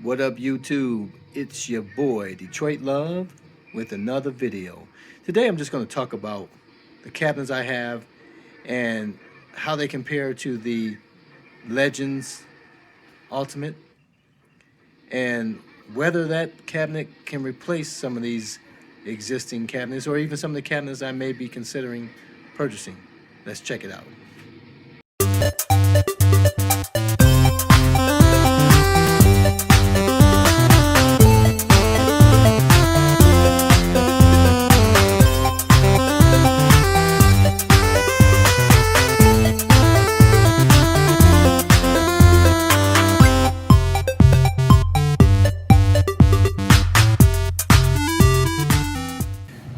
What up, YouTube? It's your boy, Detroit Love, with another video. Today I'm just going to talk about the cabinets I have and how they compare to the Legends Ultimate and whether that cabinet can replace some of these existing cabinets or even some of the cabinets I may be considering purchasing. Let's check it out.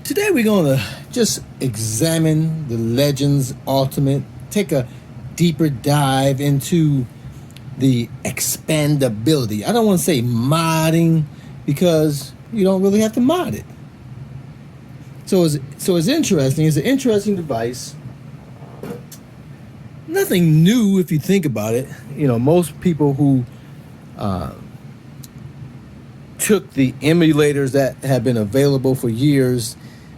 Today we're going to just examine the Legends Ultimate, take a deeper dive into the expandability. I don't want to say modding because you don't really have to mod it. So it's interesting. It's an interesting device. Nothing new if you think about it. You know, most people who took the emulators that have been available for years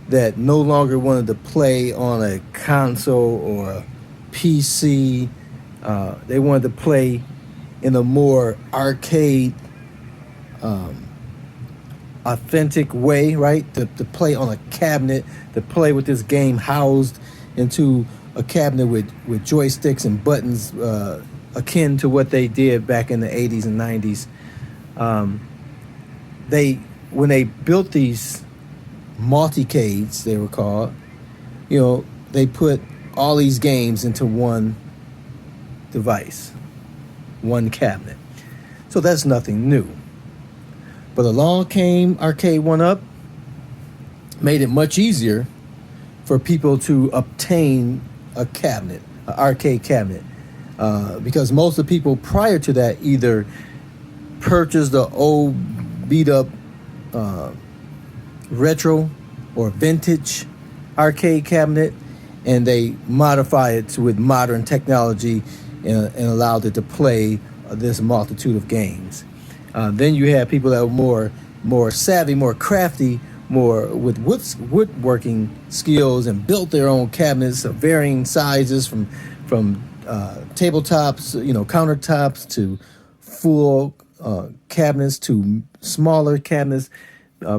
that no longer wanted to play on a console or a PC. They wanted to play in a more arcade, authentic way, right? To play on a cabinet, to play with this game housed into a cabinet with joysticks and buttons akin to what they did back in the 80s and 90s. When they built these multicades, they were called, you know, they put all these games into one device, one cabinet. So that's nothing new. But along came Arcade 1-Up, made it much easier for people to obtain a cabinet, an arcade cabinet, because most of the people prior to that either purchased the old beat up retro or vintage arcade cabinet, and they modify it with modern technology and allowed it to play this multitude of games. Then you have people that were more savvy, more crafty, more with woodworking skills, and built their own cabinets of varying sizes, from tabletops, you know, countertops, to full cabinets, to smaller cabinets.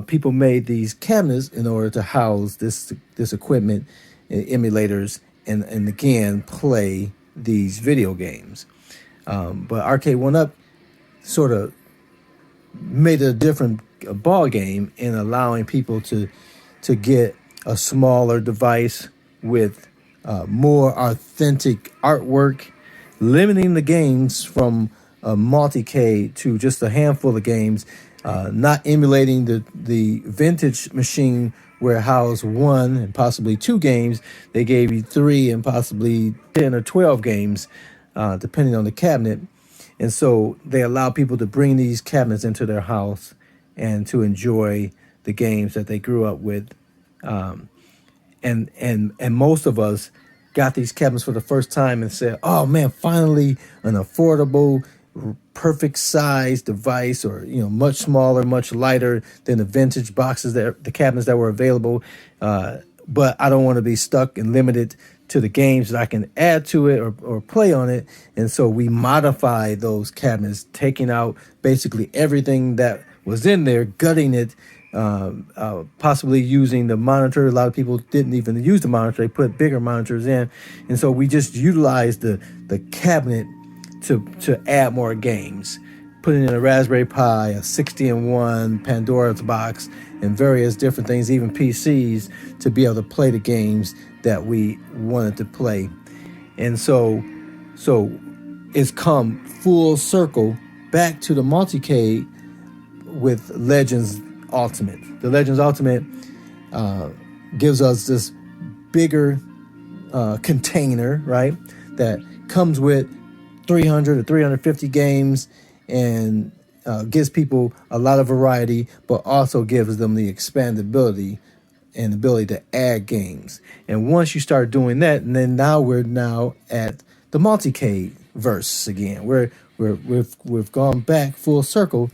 People made these cabinets in order to house this equipment, emulators, and again play these video games. But Arcade 1-Up sort of made it a different ball game in allowing people to get a smaller device with more authentic artwork, limiting the games from a multicade to just a handful of games. Not emulating the vintage machine where it housed one and possibly two games. They gave you 3 and possibly 10 or 12 games, depending on the cabinet. And so they allow people to bring these cabinets into their house and to enjoy the games that they grew up with. And most of us got these cabinets for the first time and said, "Oh man, finally an affordable, perfect size device," or, you know, much smaller, much lighter than the vintage boxes, the cabinets that were available. But I don't want to be stuck and limited to the games that I can add to it or play on it. And so we modified those cabinets, taking out basically everything that was in there, gutting it, possibly using the monitor. A lot of people didn't even use the monitor. They put bigger monitors in. And so we just utilized the cabinet to add more games, putting in a Raspberry Pi, a 60-in-1, Pandora's box, and various different things, even PCs, to be able to play the games that we wanted to play. And so it's come full circle back to the multicade with Legends Ultimate. The Legends Ultimate gives us this bigger container, right, that comes with 300 or 350 games, and gives people a lot of variety, but also gives them the expandability and ability to add games. And once you start doing that, and then we're at the multicade verse again. We've gone back full circle,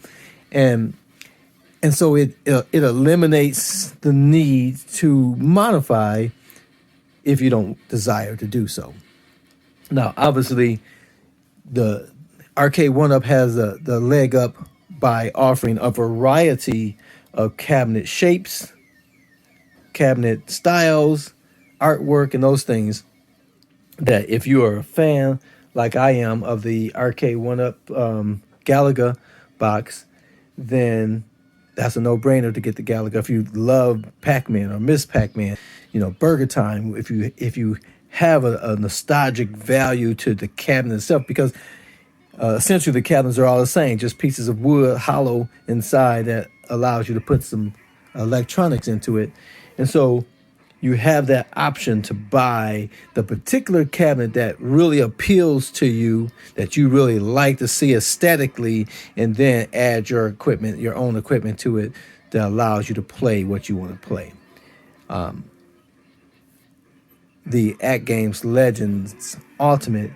and so it eliminates the need to modify if you don't desire to do so. Now, obviously, the Arcade One Up has the leg up by offering a variety of cabinet shapes, cabinet styles, artwork, and those things that if you are a fan, like I am, of the Arcade One Up Galaga box, then that's a no-brainer to get the Galaga. If you love Pac-Man or Miss Pac-Man, Burger Time, if you have a nostalgic value to the cabinet itself, because essentially the cabinets are all the same, just pieces of wood hollow inside that allows you to put some electronics into it. And so you have that option to buy the particular cabinet that really appeals to you, that you really like to see aesthetically, and then add your own equipment to it that allows you to play what you want to play. The AtGames Legends Ultimate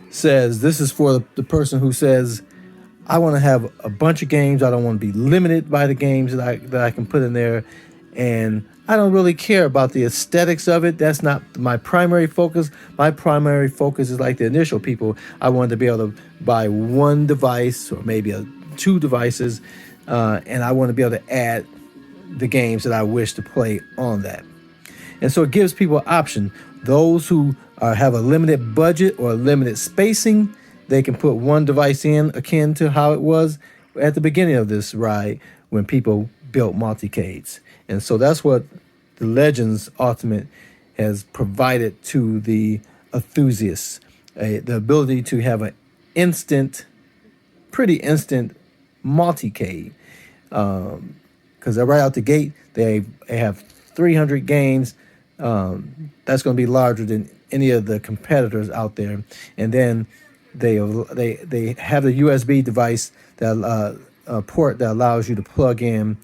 says this is for the person who says, I want to have a bunch of games. I don't want to be limited by the games that I can put in there. And I don't really care about the aesthetics of it. That's not my primary focus. My primary focus is like the initial people. I wanted to be able to buy one device or maybe two devices, and I want to be able to add the games that I wish to play on that. And so it gives people an option. Those who have a limited budget or limited spacing, they can put one device in, akin to how it was at the beginning of this ride when people built multicades. And so that's what the Legends Ultimate has provided to the enthusiasts, the ability to have an pretty instant multicade. Because right out the gate, they have 300 games. That's going to be larger than any of the competitors out there. And then they have a USB device that port that allows you to plug in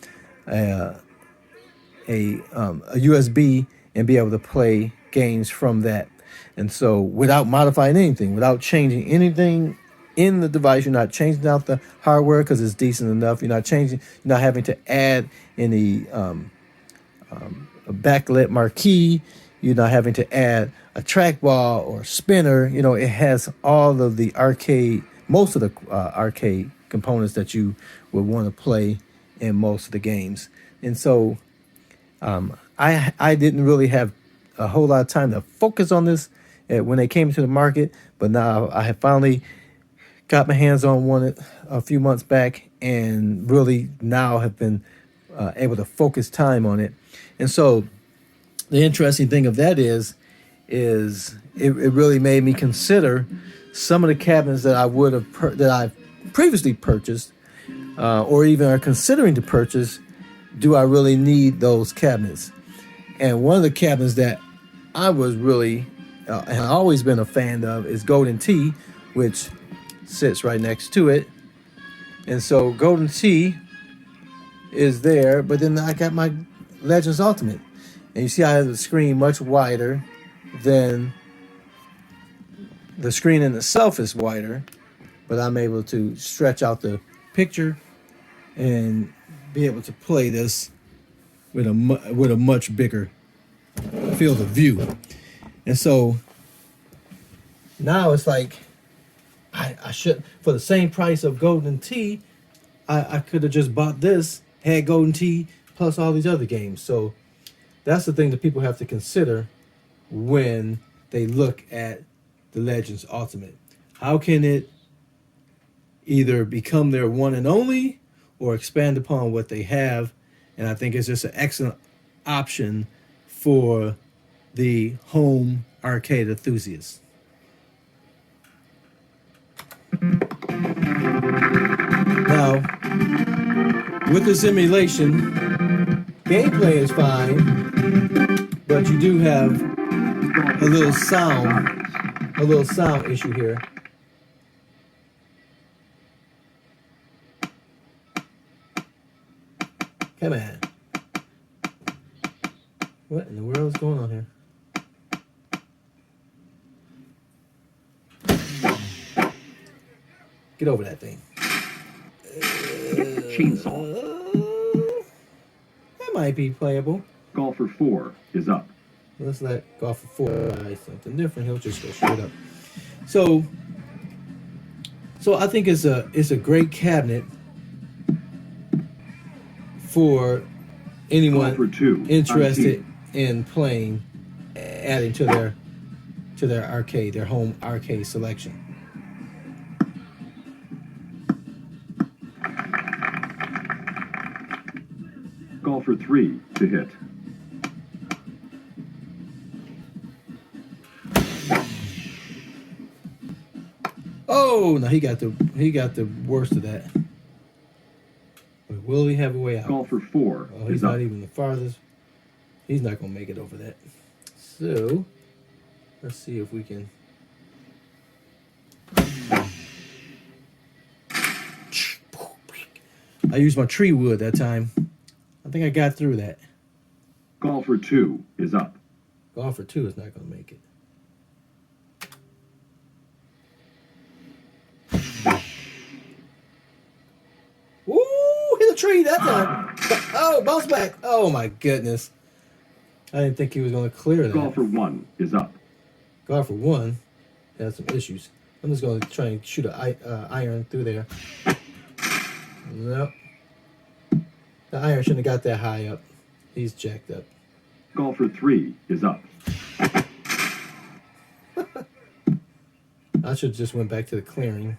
a USB and be able to play games from that. And so without modifying anything, without changing anything in the device, you're not changing out the hardware because it's decent enough. You're not having to add any a backlit marquee. You're not having to add a trackball or spinner. It has all of the most of the arcade components that you would want to play in most of the games. And so I didn't really have a whole lot of time to focus on this when they came to the market, but now I have finally got my hands on one a few months back, and really now have been able to focus time on it. And so the interesting thing of that is it really made me consider some of the cabinets that that I've previously purchased, or even are considering to purchase. Do I really need those cabinets? And one of the cabinets that I was really and I've always been a fan of is Golden Tee, which sits right next to it. And so Golden Tee is there, but then I got my Legends Ultimate. And you see I have the screen much wider than the screen in itself is wider, but I'm able to stretch out the picture and be able to play this with a much bigger field of view. And so now it's like I should, for the same price of Golden Tee, I could have just bought this, had Golden Tee plus all these other games. So that's the thing that people have to consider when they look at the Legends Ultimate. How can it either become their one and only or expand upon what they have? And I think it's just an excellent option for the home arcade enthusiasts. Now, with the simulation, gameplay is fine, but you do have a little sound issue here. Come on. What in the world is going on here? Get over that thing. chainsaw. That might be playable. Golfer 4 is up. Let's let golfer 4 try something different. He'll just go straight up. So I think it's a great cabinet for anyone Golfer 2 interested in playing, adding to their arcade, their home arcade selection. Golfer 3 to hit. Oh no, he got the worst of that. But will he have a way out? Golfer 4 Oh, he's is not up. even the farthest. He's not gonna make it over that. So let's see if we can. I used my tree wood that time. I think I got through that. Golfer 2 is up. Golfer 2 is not gonna make it. Ooh, hit a tree that time. Oh, bounce back. Oh my goodness. I didn't think he was going to clear that. Golfer 1 is up. Golfer 1 has some issues. I'm just going to try and shoot an iron through there. Nope. The iron shouldn't have got that high up. He's jacked up. Golfer 3 is up. I should have just went back to the clearing.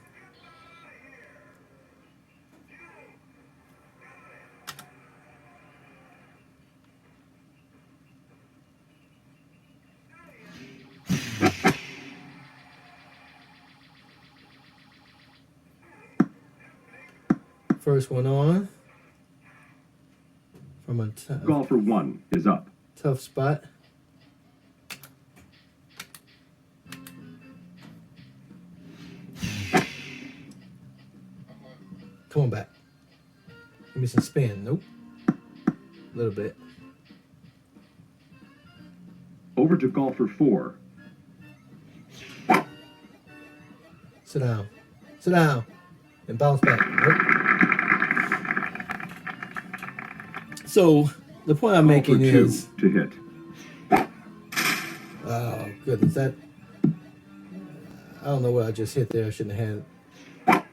First one on from a Golfer 1 is up. tough spot. Come on back. Give me some spin. Nope. A little bit. Over to golfer 4. Sit down. Sit down. And bounce back. Nope. So the point I'm making Golfer 2 is, to hit. oh goodness, that I don't know what I just hit there. I shouldn't have had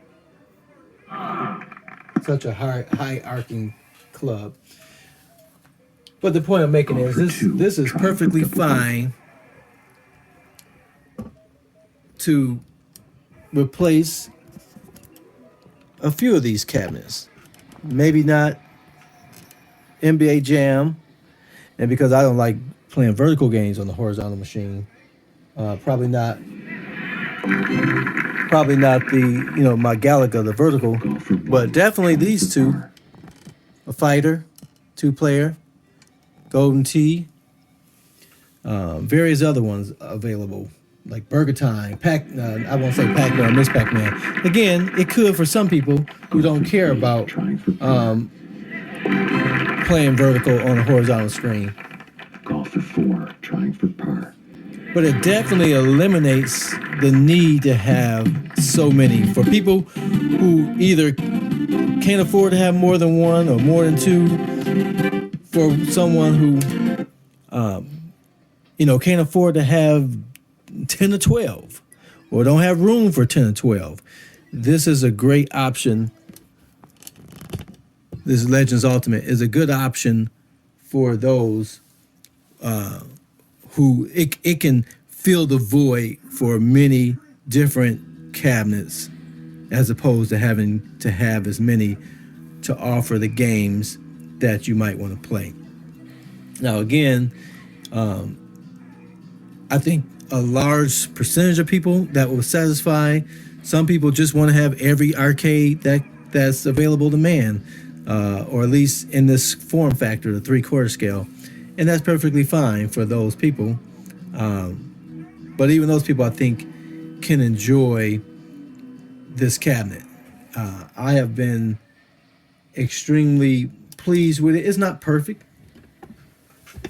such a high arcing club. But the point I'm making is this is perfectly fine to replace a few of these cabinets. Maybe not NBA Jam, and because I don't like playing vertical games on the horizontal machine, probably not the my Galaga, the vertical, but definitely these two, a fighter, 2-player, Golden Tee, various other ones available like Burger Time, I won't say Pac-Man, Miss Pac-Man. Again, it could for some people who don't care about playing vertical on a horizontal screen. Golfer 4 trying for par. But it definitely eliminates the need to have so many. For people who either can't afford to have more than one or more than two, for someone who can't afford to have 10 or 12 or don't have room for 10 or 12, this is a great option. This Legends Ultimate is a good option for those who it can fill the void for many different cabinets, as opposed to having to have as many to offer the games that you might want to play. Now, again, I think a large percentage of people that will satisfy. Some people just want to have every arcade that's available to man, or at least in this form factor, the 3/4 scale. And that's perfectly fine for those people. But even those people, I think, can enjoy this cabinet. I have been extremely pleased with it. It's not perfect.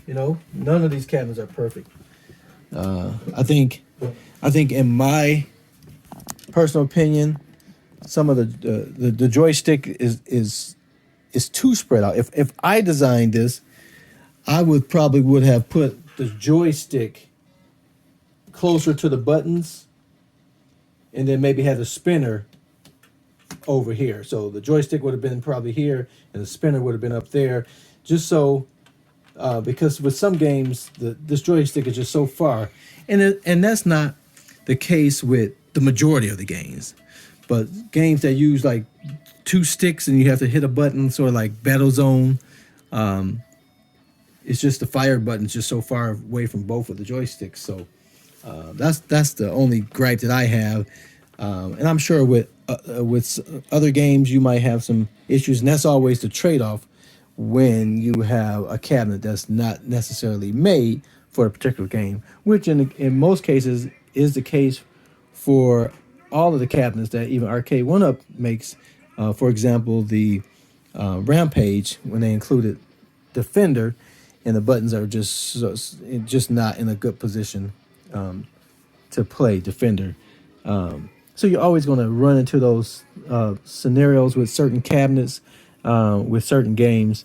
None of these cabinets are perfect. I think in my personal opinion, some of the joystick is it's too spread out. If I designed this, I would have put the joystick closer to the buttons, and then maybe had a spinner over here. So the joystick would have been probably here, and the spinner would have been up there, just so because with some games this joystick is just so far, and that's not the case with the majority of the games. But games that use like two sticks and you have to hit a button, sort of like Battlezone, it's just the fire button's just so far away from both of the joysticks. So that's the only gripe that I have. And I'm sure with other games you might have some issues, and that's always the trade-off when you have a cabinet that's not necessarily made for a particular game, which in most cases is the case for all of the cabinets that even Arcade 1-Up makes. For example, the Rampage, when they included Defender, and the buttons are just not in a good position to play Defender. So you're always going to run into those scenarios with certain cabinets, with certain games.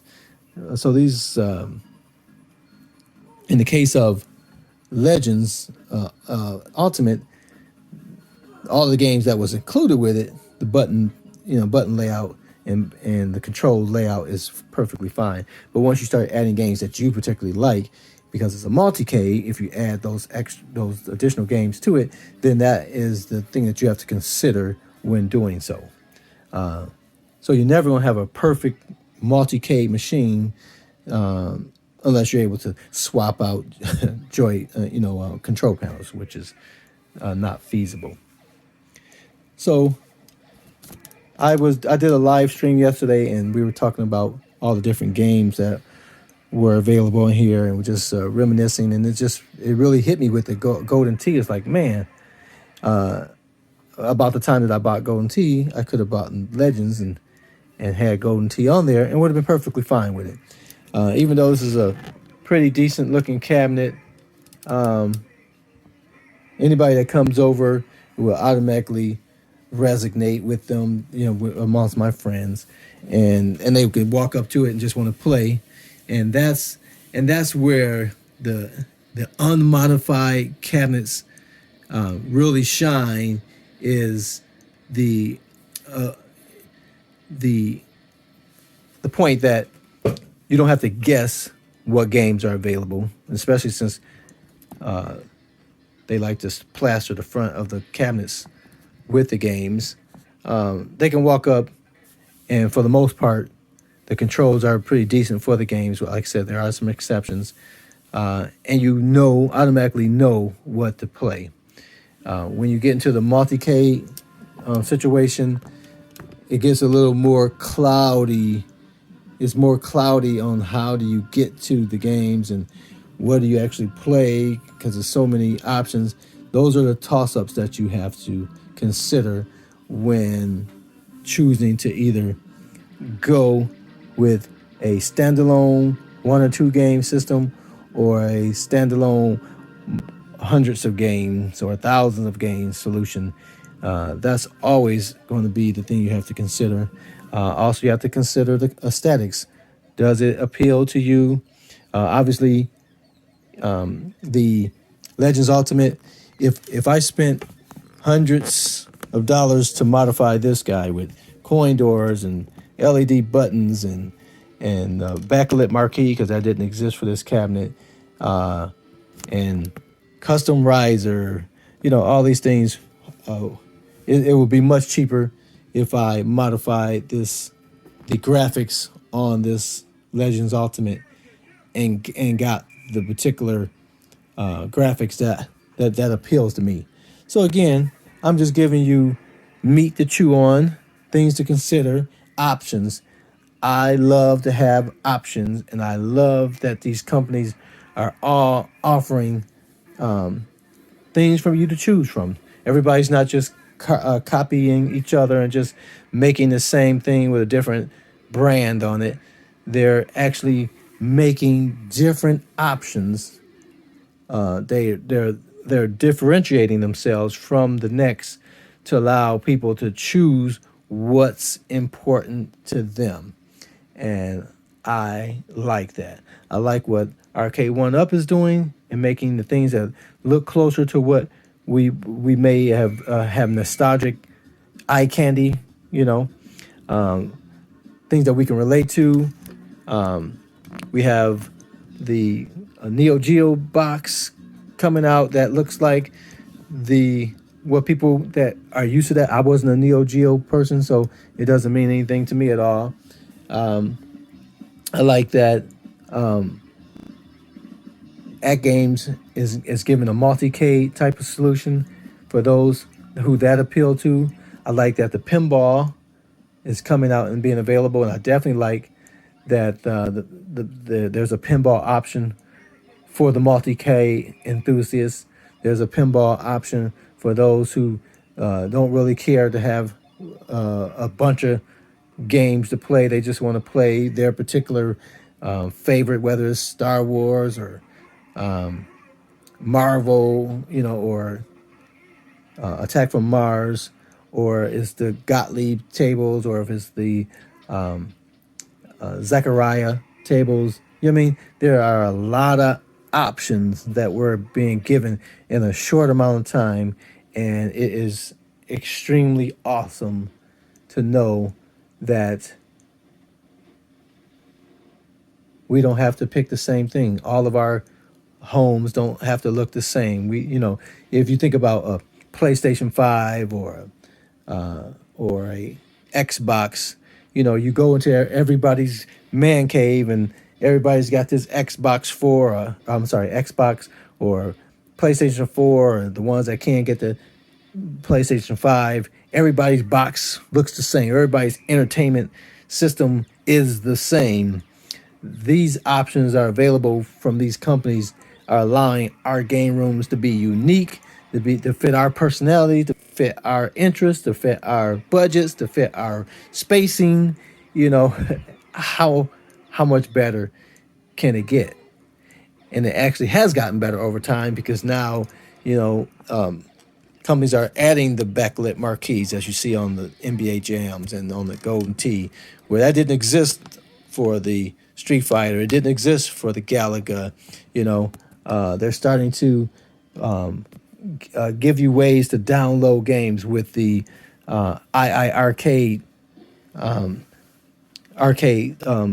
So these, in the case of Legends Ultimate, all the games that was included with it, the button layout and the control layout is perfectly fine. But once you start adding games that you particularly like, because it's a multi-K, if you add those additional games to it, then that is the thing that you have to consider when doing so. So you're never going to have a perfect multi-K machine unless you're able to swap out control panels, which is not feasible. So I did a live stream yesterday, and we were talking about all the different games that were available in here, and we're just reminiscing, and it really hit me with the Golden Tee. It's like, man, about the time that I bought Golden Tee, I could have bought Legends and had Golden Tee on there and would have been perfectly fine with it. Even though this is a pretty decent looking cabinet, anybody that comes over will automatically resonate with them, amongst my friends, and they could walk up to it and just want to play, and that's where the unmodified cabinets really shine, is the point that you don't have to guess what games are available, especially since they like to plaster the front of the cabinets with the games. They can walk up, and for the most part, the controls are pretty decent for the games. Like I said, there are some exceptions, and automatically know what to play. When you get into the multi-K situation, it gets a little more cloudy. It's more cloudy on how do you get to the games and what do you actually play, because there's so many options. Those are the toss-ups that you have to consider when choosing to either go with a standalone 1 or 2 game system or a standalone hundreds of games or thousands of games solution. That's always going to be the thing you have to consider. Also, you have to consider the aesthetics. Does it appeal to you? Obviously, the Legends Ultimate, if I spent hundreds of dollars to modify this guy with coin doors and LED buttons and backlit marquee, because that didn't exist for this cabinet, and custom riser, all these things, it would be much cheaper if I modified the graphics on this Legends Ultimate and got the particular graphics that appeals to me. So again, I'm just giving you meat to chew on, things to consider, options. I love to have options, and I love that these companies are all offering things for you to choose from. Everybody's not just copying each other and just making the same thing with a different brand on it. They're actually making different options. They're differentiating themselves from the next to allow people to choose what's important to them. and I like that. I like what Arcade One Up is doing and making the things that look closer to what we may have nostalgic eye candy, you know, things that we can relate to. We have the Neo Geo box coming out that looks like the what people that are used to that. I wasn't a Neo Geo person, so it doesn't mean anything to me at all. I like that AtGames is giving a multi-K type of solution for those who that appeal to. I like that the pinball is coming out and being available, and I definitely like that there's a pinball option for the multi-K enthusiasts. There's a pinball option for those who don't really care to have a bunch of games to play. They just want to play their particular favorite, whether it's Star Wars or Marvel, or Attack from Mars, or it's the Gottlieb tables, or if it's the Zechariah tables. You know what I mean? There are a lot of options that we're being given in a short amount of time, and it is extremely awesome to know that we don't have to pick the same thing. All of our homes don't have to look the same. If you think about a PlayStation 5 or a Xbox, you go into everybody's man cave and everybody's got this Xbox or PlayStation 4, or the ones that can't get the PlayStation 5. Everybody's box looks the same. Everybody's entertainment system is the same. These options are available from these companies, are allowing our game rooms to be unique, to fit our personality, to fit our interests, to fit our budgets, to fit our spacing. How much better can it get? And it actually has gotten better over time, because now companies are adding the backlit marquees, as you see on the NBA Jams and on the Golden Tee, where that didn't exist for the Street Fighter. It didn't exist for the Galaga. They're starting to give you ways to download games with the arcade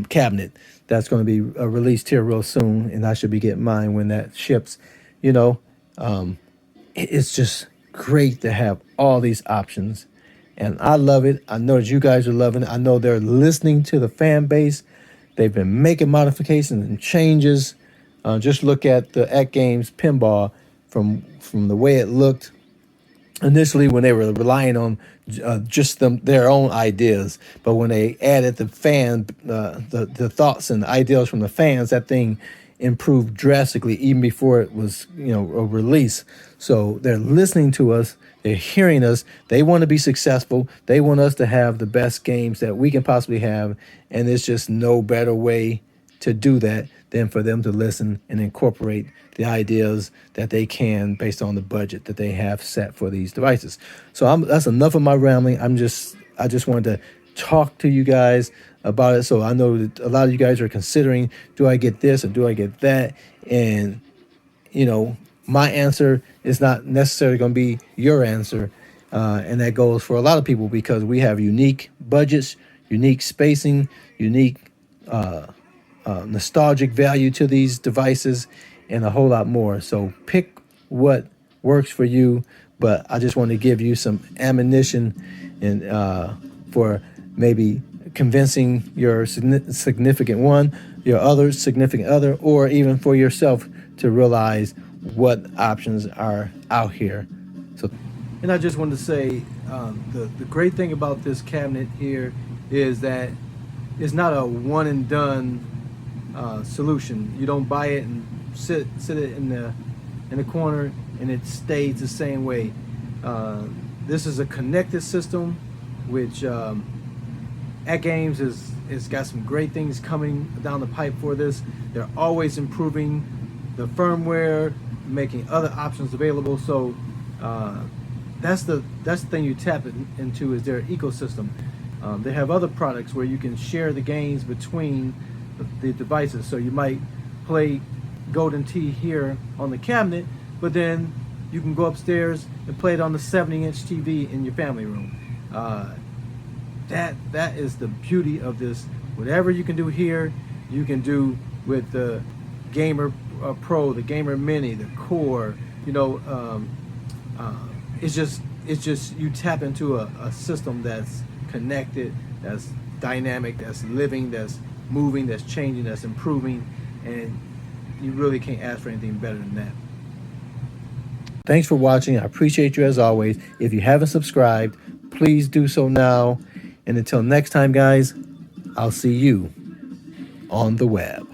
cabinet that's going to be released here real soon, and I should be getting mine when that ships. It's just great to have all these options, and I love it. I know that you guys are loving it. I know they're listening to the fan base. They've been making modifications and changes. Just look at the AtGames pinball from the way it looked initially, when they were relying on just their own ideas. But when they added the thoughts and ideas from the fans, that thing improved drastically even before it was a release. So they're listening to us, they're hearing us, they want to be successful, they want us to have the best games that we can possibly have, and there's just no better way to do that than for them to listen and incorporate the ideas that they can based on the budget that they have set for these devices. So that's enough of my rambling. I just wanted to talk to you guys about it. So I know that a lot of you guys are considering, do I get this or do I get that? And my answer is not necessarily going to be your answer, and that goes for a lot of people, because we have unique budgets, unique spacing, unique nostalgic value to these devices, and a whole lot more. So pick what works for you. But I just want to give you some ammunition and for maybe convincing your significant one, your other significant other, or even for yourself to realize what options are out here. And I just wanted to say, the great thing about this cabinet here is that it's not a one and done solution. You don't buy it and sit it in the corner and it stays the same way. This is a connected system, which AtGames has got some great things coming down the pipe for this. They're always improving the firmware, making other options available. So that's the thing you tap into, is their ecosystem. They have other products where you can share the games between the devices. So you might play Golden Tee here on the cabinet, but then you can go upstairs and play it on the 70-inch TV in your family room. That is the beauty of this. Whatever you can do here, you can do with the Gamer Pro, the Gamer Mini, the Core. You know, it's just you tap into a system that's connected, that's dynamic, that's living, that's moving, that's changing, that's improving, and you really can't ask for anything better than that. Thanks for watching. I appreciate you as always. If you haven't subscribed, please do so now. And until next time, guys, I'll see you on the web.